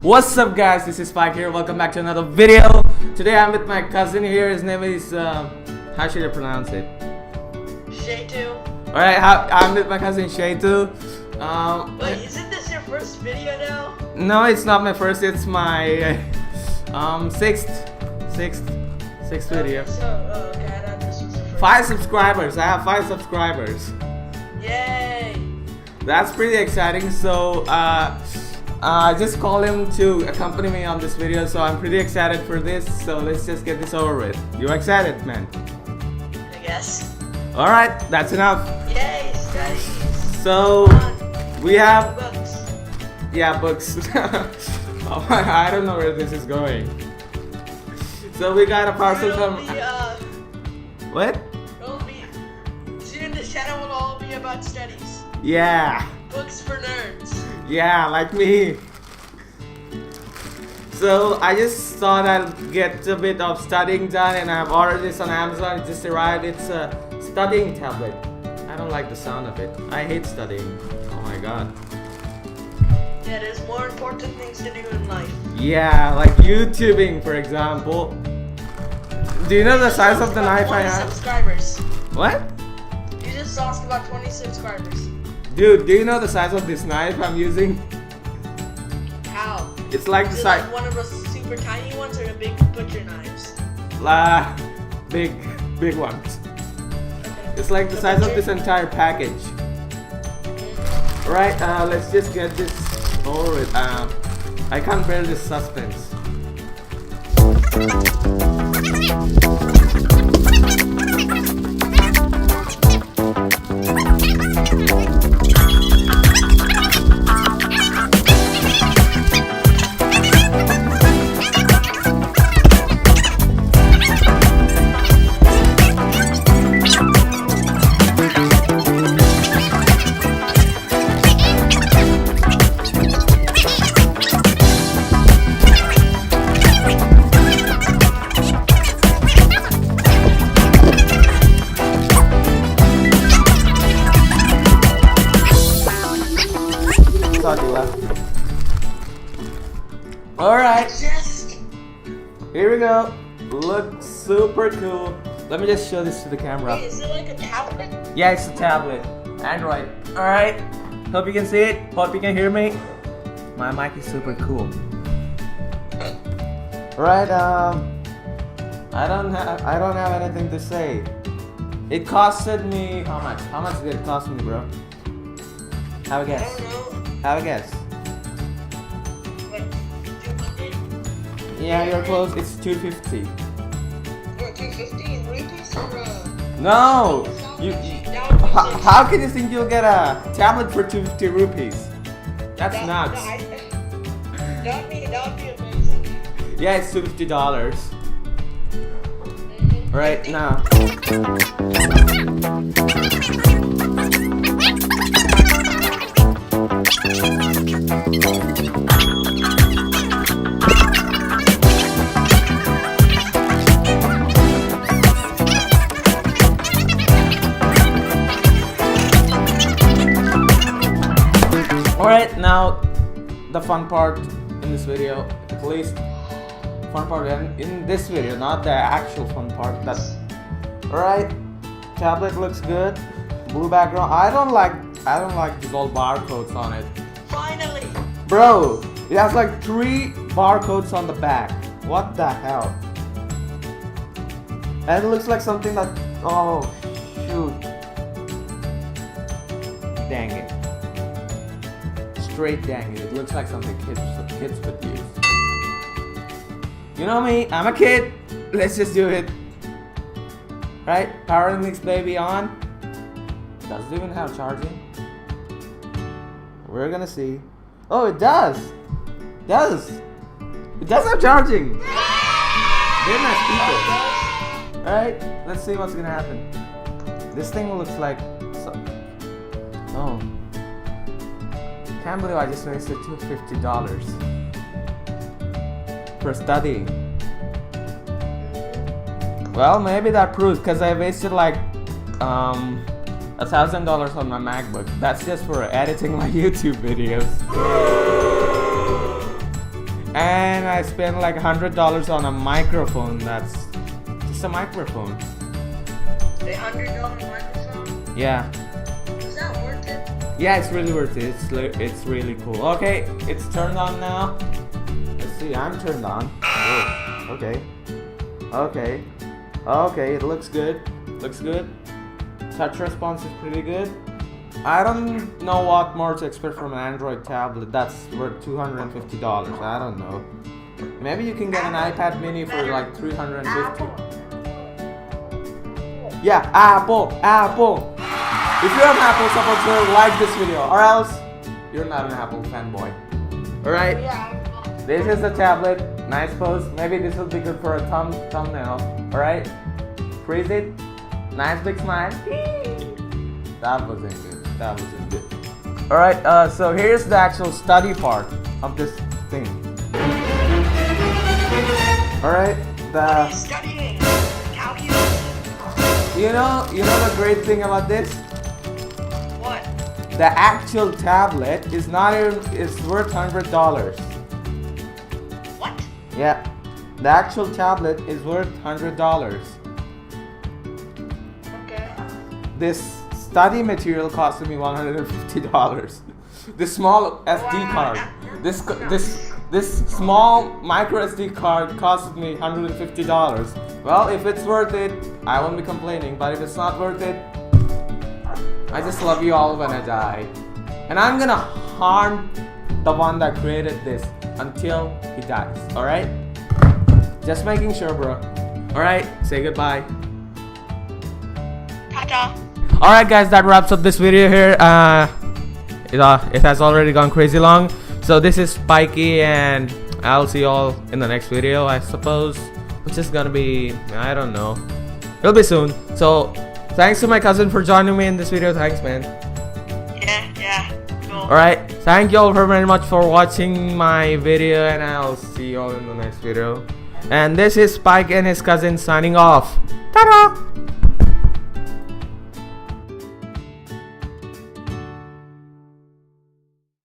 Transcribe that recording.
What's up guys, this is Spike here, welcome back to another video. Today I'm with my cousin here, his name is, how should I pronounce it? Shaytu. Alright, I'm with my cousin Shaytu. Wait, isn't this your first video now? No, it's not my first, it's my sixth video. Okay, I thought this was your first. 5 subscribers, I have 5 subscribers. Yay! That's pretty exciting, so I just called him to accompany me on this video, so I'm pretty excited for this, so let's just get this over with. You excited, man? I guess. Alright, that's enough. Yay, studies! So, we have, Books. yeah, books. Oh, I don't know where this is going. So we got a parcel from, what? Soon the channel will all be about studies. Yeah. Books for nerds. Yeah, like me. So I just thought I'd get a bit of studying done, and I've ordered this on Amazon. It just arrived. It's a studying tablet. I don't like the sound of it. I hate studying. Oh my god. Yeah, there's more important things to do in life. Yeah, like YouTubing, for example. Do you know the size of the knife I 20 have? subscribers. What? You just lost about 20 subscribers. Dude, do you know the size of this knife I'm using? How? It's like the Is it size. like one of those super tiny ones or the big butcher knives? Big ones. Okay. It's like the size of this entire package. Alright, let's just get this over with. I can't bear this suspense. Alright, here we go. Looks super cool. Let me just show this to the camera. Wait, is it like a tablet? Yeah, it's a tablet. Android. Alright. Hope you can see it. Hope you can hear me. My mic is super cool. Alright, I don't have anything to say. It costed me how much? How much did it cost me, bro? Have a I guess. don't know. Have a guess. Like 200? Yeah, you're close. It's 250. Or 250 rupees or No! You, that would be six. how can you think you'll get a tablet for 250 rupees? That's nuts. That would be amazing. Yeah, it's $250. Mhm. Right now. Alright, now the fun part in this video, at least fun part in this video, not the actual fun part. Alright, tablet looks good. Blue background. I don't like these old barcodes on it. Finally! Bro, it has like 3 barcodes on the back. What the hell? And it looks like something that, oh shoot. Dang it. Straight dang it. It looks like something kids would use. You know me, I'm a kid. Let's just do it. Right? Power mix baby on. Does it even have charging? We're gonna see. Oh, it does. It does. It does have charging. They're nice people. Alright, let's see what's gonna happen. This thing looks like oh. Can't believe I just wasted $250 for studying. Well, maybe that proves, because I wasted like $1,000 on my MacBook. That's just for editing my YouTube videos. And I spent like $100 on a microphone. That's just a microphone. $100 microphone? Yeah. Is that worth it? Yeah, it's really worth it. It's really cool. Okay, it's turned on now. Let's see, I'm turned on. Whoa. Okay. Okay. Okay, it looks good. Looks good. Touch response is pretty good. I don't know what more to expect from an Android tablet that's worth $250. I don't know. Maybe you can get an iPad mini for like $350. Yeah, Apple. If you're an Apple supporter, like this video, or else you're not an Apple fanboy. Alright? This is the tablet. Nice pose. Maybe this will be good for a thumbnail. Alright? Freeze it. Nice big smile. That wasn't good. That wasn't good. Alright, so here's the actual study part of this thing. Alright, Studying. Calculus. you know the great thing about this? What? The actual tablet is not even, it's worth $100. What? Yeah, the actual tablet is worth $100. Okay. This study material costed me $150. This small SD card, this small micro SD card costed me $150. Well, if it's worth it, I won't be complaining. But if it's not worth it, I just love you all when I die. And I'm gonna harm the one that created this until he dies. All right? Just making sure, bro. All right, say goodbye. Ta-ta. Alright guys, that wraps up this video here. It has already gone crazy long. So this is Spikey, and I'll see you all in the next video, I suppose. Which is gonna be, I don't know. It'll be soon. So thanks to my cousin for joining me in this video. Thanks, man. Yeah. Cool. Alright, thank you all very much for watching my video, and I'll see you all in the next video. And this is Spike and his cousin signing off. Ta-da!